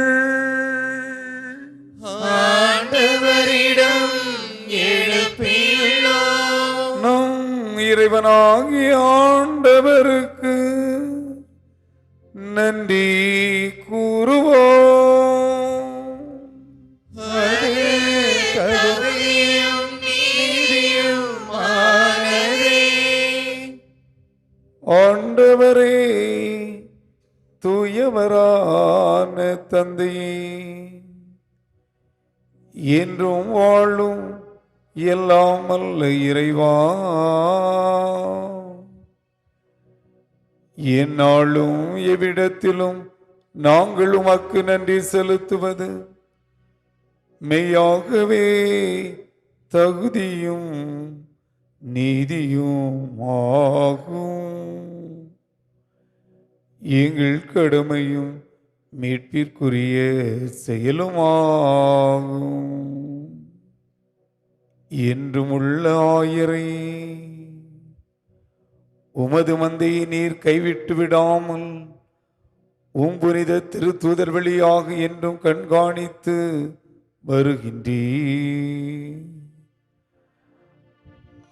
ஆண்டவரிடம் எழுப்பியுள்ளோம். நம் இறைவனாகிய ஆண்டவருக்கு நன்றி கூறுவோம். அது தகுதியும் நீதியுமானதே. ஆண்டவரே, தூயவரான தந்தையே, என்றும் வாழும் எல்லாம் அல்ல இறைவா, எந்நாளும் எவ்விடத்திலும் நாங்கள் உமக்கு நன்றி செலுத்துவது மெய்யாகவே தகுதியும் நீதியும் ஆகும். எங்கள் கடமையும் மீட்பிற்குரிய செயலுமாகும். என்றுமுள்ள ஆயரை உமது மந்தையை நீர் கைவிட்டு விடாமல் புனித திருத்தூதர் வழியாக என்றும் கண்காணித்து வருகின்றீர்.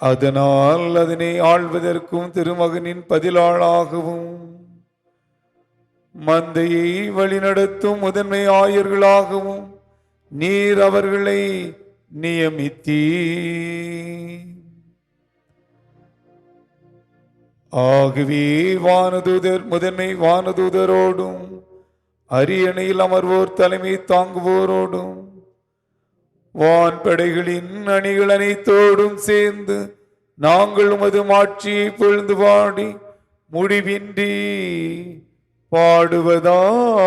அதனால் அதனை ஆள்வதற்கும் திருமகனின் பதிலாளாகவும் மந்தையை வழிநடத்தும் முதன்மை ஆயர்களாகவும் நீர் அவர்களை நியமித்தீர். ஆகவே முதன்மை வானதூதரோடும் அரியணையில் அமர்வோர் தலைமை தாங்குவோரோடும் வான்படைகளின் அணிகள் அனைத்தோடும் சேர்ந்து நாங்கள் உமது மாட்சியை பொழுது பாடி முடிவின்றி பாடுவதாவது: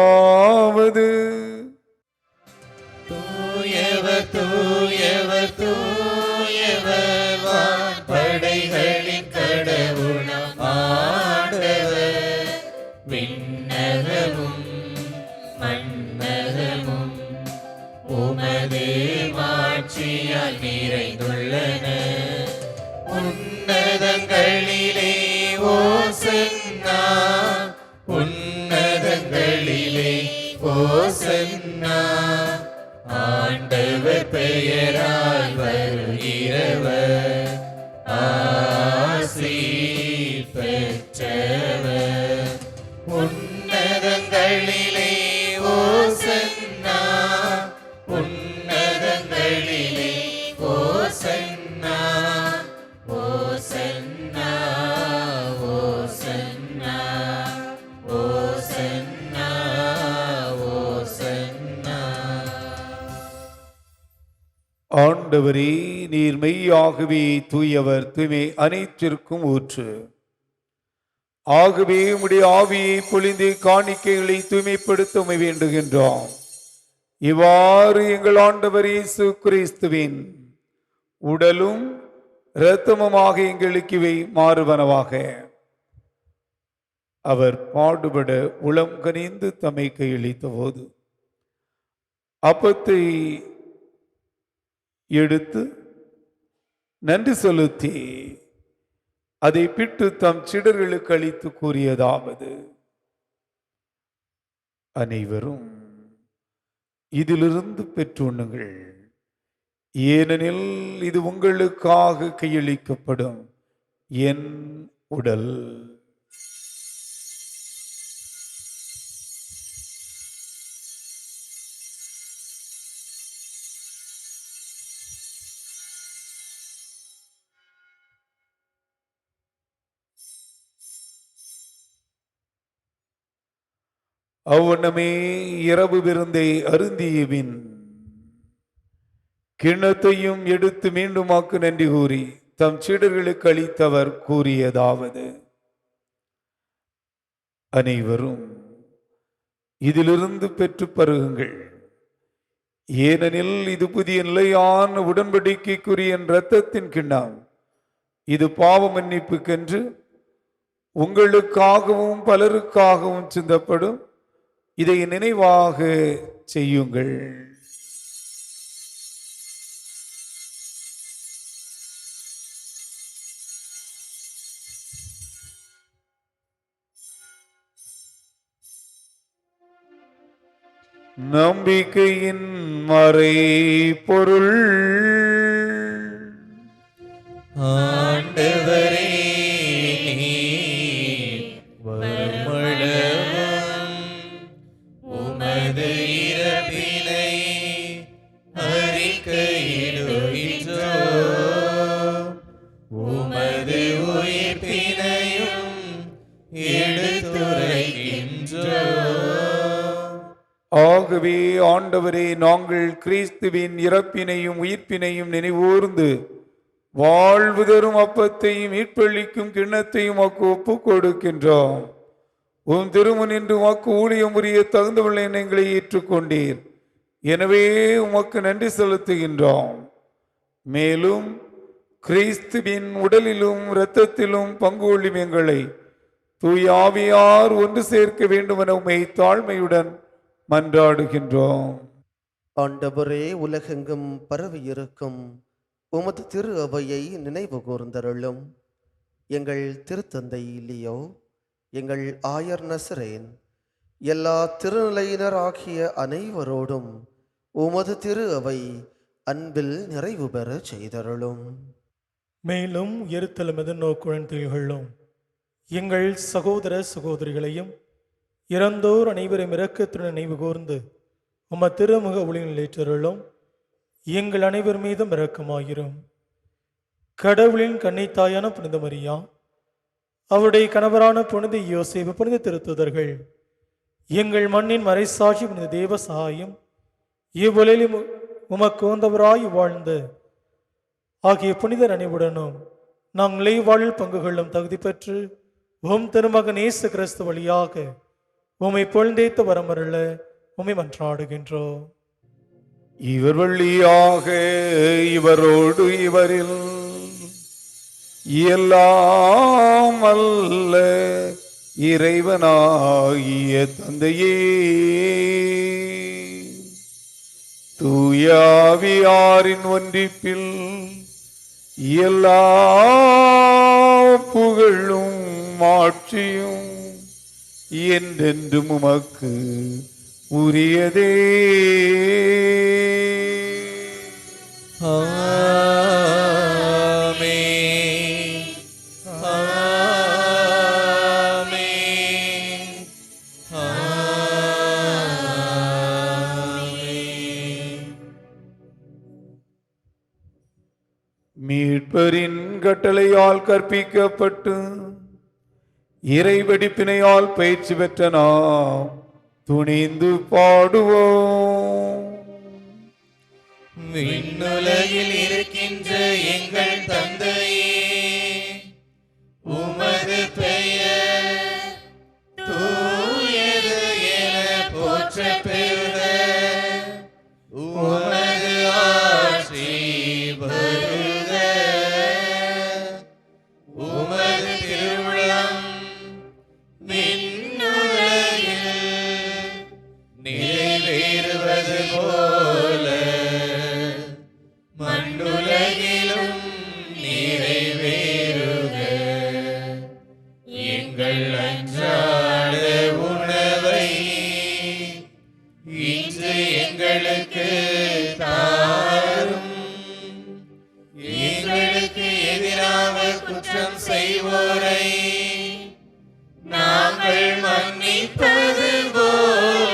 தூயவர் தூயவர் தூயவர் வான்படைகளின் கடவுளாம் ஆண்டவர். விண்ணகமும் மண்ணகமும் உமது மாட்சியால் நிறைந்துள்ளன. உன்னதங்களிலே ஓசன்னா, உன்னதங்களிலே ஓசன்னா. ஆண்டவர் பெயரால் வருகிறவர் ஆசி பெற்றவர். உன்னதங்களிலே ஓசன்னா, உன்னதங்களிலே ஓசன்னா. ஓசன்னா ஓசன்னா ஓசன்னா ஓசன்னா. ஆண்டவரே, நீர் மெய்யாகவே தூயவர், தூய்மை அனைத்திற்கும் ஊற்று. ஆகவே உம்முடைய ஆவியை பொழிந்து காணிக்கைகளை தூய்மைப்படுத்த உம்மை வேண்டுகின்றோம். இவ்வாறு எங்கள் ஆண்டவர் இயேசு கிறிஸ்துவின் உடலும் இரத்தமுமாக எங்களுக்கு இவை மாறுவனவாக. அவர் பாடுபட உளம் கனிந்து தம்மை கையளித்த போது அப்பத்தை எடுத்து நன்றி செலுத்தி அதை பிட்டு தம் சீடர்களுக்கு அளித்து கூறியதாவது: அனைவரும் இதிலிருந்து பெற்றுண்ணுங்கள், ஏனெனில் இது உங்களுக்காக கையளிக்கப்படும் என் உடல். அவ்வண்ணமே இரவு விருந்தை அருந்தியபின் கிண்ணத்தையும் எடுத்து மீண்டுமாக்கு நன்றி கூறி தம் சீடர்களுக்கு அளித்தவர் கூறியதாவது: அனைவரும் இதிலிருந்து பெற்று பருகுங்கள், ஏனெனில் இது புதிய நிலையான உடன்படிக்கைக்குரிய என் இரத்தத்தின் கிண்ணம். இது பாவ மன்னிப்புக்கென்று உங்களுக்காகவும் பலருக்காகவும் சிந்தப்படும். இதை நினைவாக செய்யுங்கள். நம்பிக்கையின் மறை பொருள். ஆண்டவரே, வருமளவும் உமது இறப்பினை அறிக்கையிடுகின்றோம், உமது உயிர்ப்பினையும் எடுத்துரைக்கின்றோம். ஆகவே ஆகவே ஆண்டவரே, நாங்கள் கிறிஸ்துவின் இறப்பினையும் உயிர்ப்பினையும் நினைவூர்ந்து வாழ்வு தரும் அப்பத்தையும் மீட்பளிக்கும் கிண்ணத்தையும் உமக்கு ஒப்புக் கொடுக்கின்றோம். உம் திருமுனின்று உமக்கு ஊழியம் புரிய தகுந்தவளை எங்களை ஏற்றுக்கொண்டீர். எனவே உமக்கு நன்றி செலுத்துகின்றோம். மேலும் கிறிஸ்துவின் உடலிலும் இரத்தத்திலும் பங்கு கொள்ளும் எங்களை தூய ஆவியார் ஒன்று சேர்க்க வேண்டுமென உம்மை தாழ்மையுடன் மன்றாடுகின்றோம். ஆண்டவரே, உலகெங்கும் பரவியிருக்கும் உமது திரு அவையை நினைவு கூர்ந்தருளும். எங்கள் திருத்தந்தை லியோ, எங்கள் ஆயர் நசரேன், எல்லா திருநிலையினர் ஆகிய அனைவரோடும் உமது திரு அவை அன்பில் நிறைவு பெற செய்தருளும். மேலும் உயர்த்தலும் எதிர்நோக்குடன் திகழும் எங்கள் சகோதர சகோதரிகளையும் இறந்தோர் அனைவரும் இரக்கத்துடன் நினைவு கூர்ந்து உம திருமுக ஒளியில் ஏற்றருளும். எங்கள் அனைவர் மீதும் இரக்கமாயிரும். கடவுளின் கன்னித்தாயான புனித மரியா, அவருடைய கணவரான புனித யோசேப்பு, புனித திருத்துதர்கள், எங்கள் மண்ணின் மறைசாட்சி புனித தேவ சகாயம், இவ்வுலகிலும் உமக்கு உந்தவராய் வாழ்ந்த ஆகிய புனித நினைவுடனும் நாங்கள் வாழ்வில் பங்கு கொள்ளும் தகுதி பெற்று உம் திருமகன் இயேசு கிறிஸ்து வழியாக உம்மை பொழுந்தேத்து வரமருள உம்மை மன்றாடுகின்றோம். இவர் வழியாக இவரோடு இவரில் எல்லாம் அல்ல இறைவனாகிய தந்தையே, தூயாவியாரின் ஒன்றிப்பில் எல்லா புகழும் ஆட்சியும் என்றென்றும் உமக்கு உரியதே. ஆமென். ஆமென். ஆமென். மீட்பரின் கட்டளையால் கற்பிக்கப்பட்டு இறைவடிப்பினையால் பயிற்சி பெற்ற நாம் துணிந்து பாடுவோம். விண்ணுலகில் இருக்கின்ற எங்கள் தந்தையே, உமது பெயர் தூயது என போற்றப் பெறுக. உமது ஆட்சி வருக. உமது திருவுளம் விண்ணுலகில் நிறைவேறுவது போல மண்ணுலகிலும் நிறைவேறுக. எங்கள் அன்றாட உணவை இன்று எங்களுக்கு தாரும். எங்களுக்கு எதிராக குற்றம் செய்வோரை நாங்கள் மன்னிப்பது போல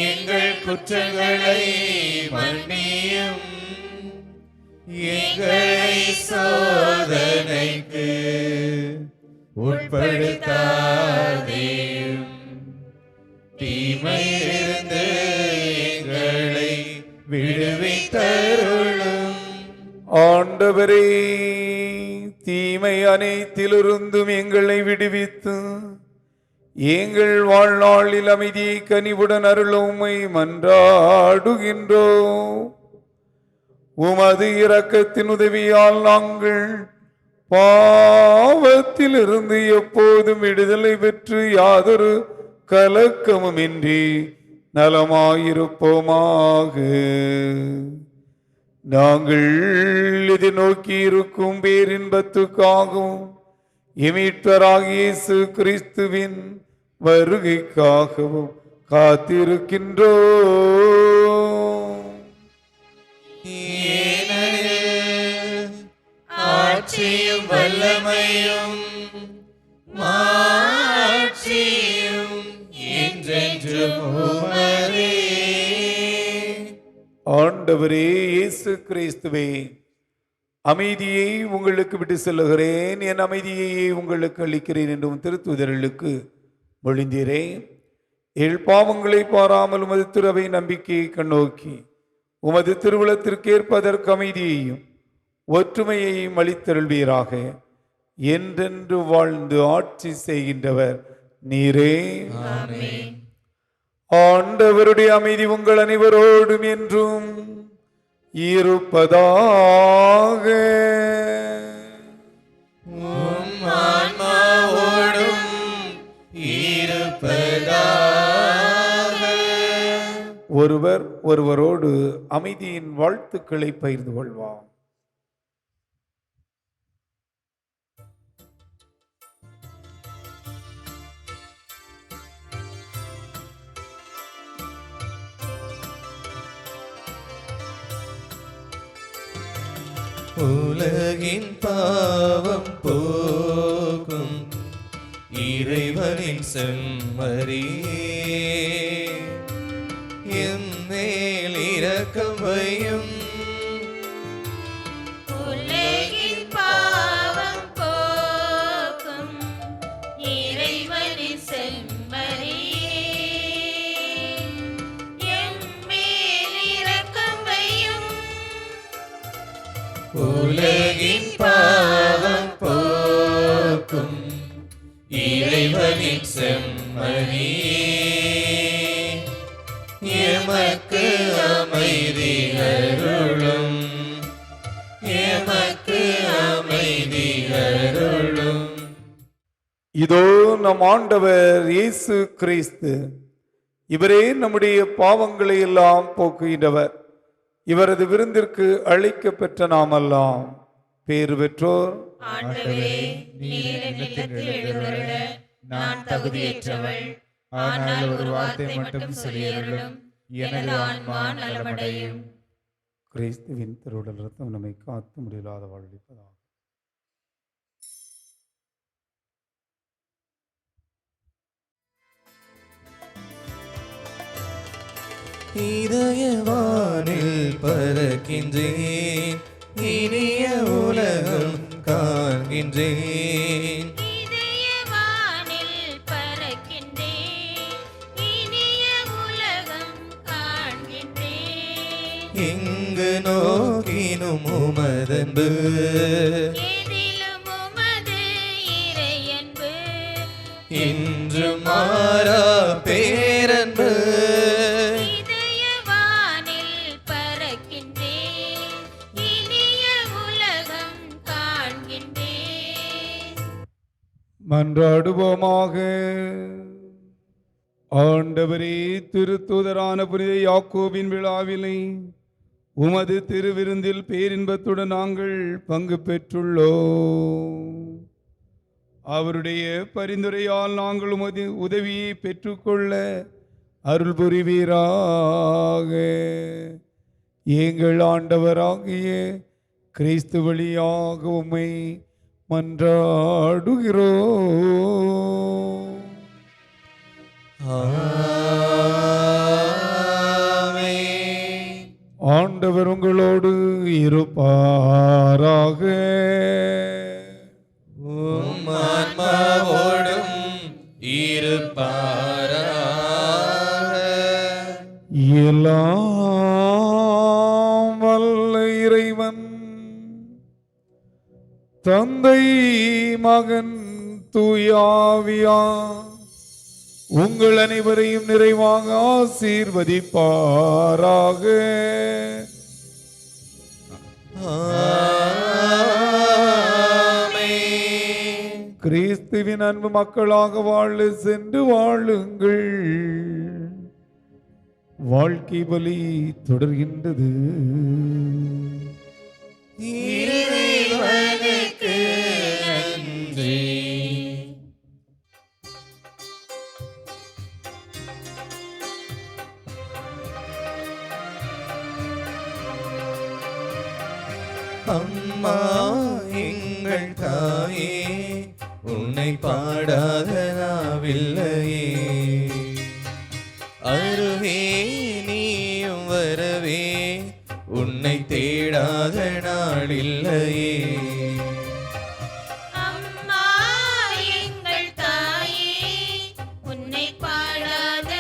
எங்கள் குற்றங்களை மன்னியும். எங்களை சோதனைக்கு உட்படுத்தாதேயும். தீமையிலிருந்து எங்களை விடுவித்தருளும். ஆண்டவரே, தீமை அனைத்திலிருந்தும் எங்களை விடுவித்து எங்கள் வாழ்நாளில் அமைதியை கனிவுடன் அருள உம்மை மன்றாடுகின்றோம். உமது இரக்கத்தின் உதவியால் நாங்கள் பாவத்திலிருந்து எப்போதும் விடுதலை பெற்று யாதொரு கலக்கமுமின்றி நலமாயிருப்போமாக. நாங்கள் எதிர்நோக்கி இருக்கும் பேரின்பத்துக்காகவும் மீட்பராகிய இயேசு கிறிஸ்துவின் வருகைக்காகவும் காத்திருக்கின்றோம். ஏனெனில் ஆட்சியும் வல்லமையும் மாட்சியும் என்றென்றும் உமதே. ஆண்டவரே இயேசு கிறிஸ்துவே, அமைதியை உங்களுக்கு விட்டு செல்லுகிறேன், என் அமைதியை உங்களுக்கு அளிக்கிறேன் என்றும் திருத்துதர்களுக்கு மொழிந்தீரே. எங்கள் பாவங்களை பாராமல் உமது திருவை நம்பிக்கையை கண்ணோக்கி உமது திருவுளத்திற்கு ஏற்பதற்கு அமைதியையும் ஒற்றுமையையும் அளித்தருள்வீராக. என்றென்று வாழ்ந்து ஆட்சி செய்கின்றவர் நீரே. ஆண்டவருடைய அமைதி உங்கள் அனைவரோடும் என்றும் இருப்பதாக. ஆன்மாவோடும் இருப்பதாக. ஒருவர் ஒருவரோடு அமைதியின் வாழ்த்துக்களை பகிர்ந்து கொள்வார். உலகின் பாவம் போக்கும் இறைவனின் செம்மறியே, என் மேல் இரக்கம் வையும். உலகின் பாவம் போக்கும் இறைவனின் செம்மறியே, என் மேல் இரக்கம் வையும். உலகின் பாவம் போக்கும் இறைவனின் செம்மறியே, எமக்கு அமைதி அருளும். எமக்கு அமைதி அருளும். இதோ நம் ஆண்டவர் இயேசு கிறிஸ்து, இவரே நம்முடைய பாவங்களை எல்லாம் போக்குகின்றவர். இவரது விருந்திற்கு அழைக்க பெற்ற நாமெல்லாம் பேறு பெற்றோர். ஆண்டவரே, நீர் என் இல்லத்தில் எழுந்தருள நான் தகுதியற்றவள். ஆனால் ஒரு வார்த்தை மட்டும் சொல்லியருளும், எனது ஆன்மா நலமடையும். கிறிஸ்துவின் திருவுடல் ரத்தம் நம்மை காத்து முடியலாத வாழ்விப்பதாக. இதயவானில் பறக்கின்றேன், இனிய உலகம் காண்கின்றேன். இதயவானில் பறக்கின்றேன், இனிய உலகம் காண்கின்றேன். எங்கு நோக்கினும் உமதன்பு, எதிலும் உமது இறையன்பு. இன்று மாறா பேரன்பு. இதயவானில் பறக்கின்றேன், இனிய உலகம் காண்கின்றேன். மன்றாடுவோமாக. ஆண்டவரே, திருத்தூதரான புனித யாக்கோபின் விழாவிலே உமது திருவிருந்தில் பேரின்பத்துடன் நாங்கள் பங்கு பெற்றுள்ளோம். அவருடைய பரிந்துரையால் நாங்கள் உமது உதவியை பெற்றுக்கொள்ள அருள் புரிவீராக. எங்கள் ஆண்டவராகிய கிறிஸ்து வழியாக உம்மை மன்றாடுகிறோம். ஆண்டவர் உங்களோடு இருப்பாராக. உம் ஆன்மாவோடும் இருப்பாராக. எல்லாம் வல்ல இறைவன் தந்தை மகன் தூயாவியா உங்கள் அனைவரையும் நிறைவாக ஆசீர்வதிப்பாராக. கிறிஸ்துவின் அன்பு மக்களாக வாழ சென்று வாழுங்கள். வாழ்க்கை பலி தொடர்கின்றது. இறைவனுக்கு நன்றி. அம்மா எங்கள் தாயே, உன்னை பாடாத நாவில்லையே. அருவே நீயும் வரவே, உன்னை தேடாத நாளில்லையே. அம்மா எங்கள் தாயே, உன்னை பாடாத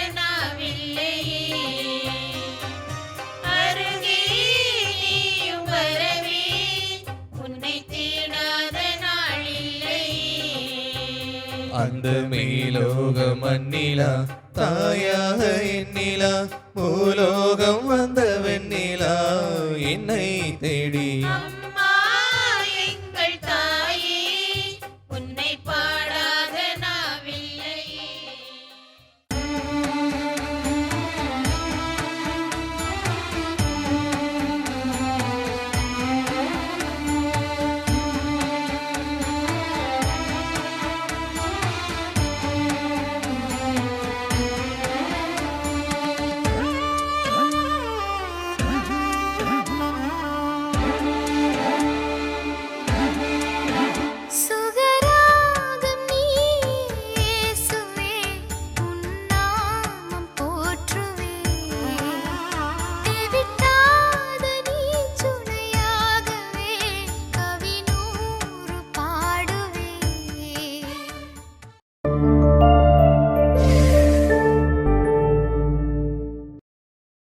அந்த மேலோக மண்ணிலா தாயாக எண்ணிலா பூலோகம் வந்த வெண்ணிலா என்னை தேடி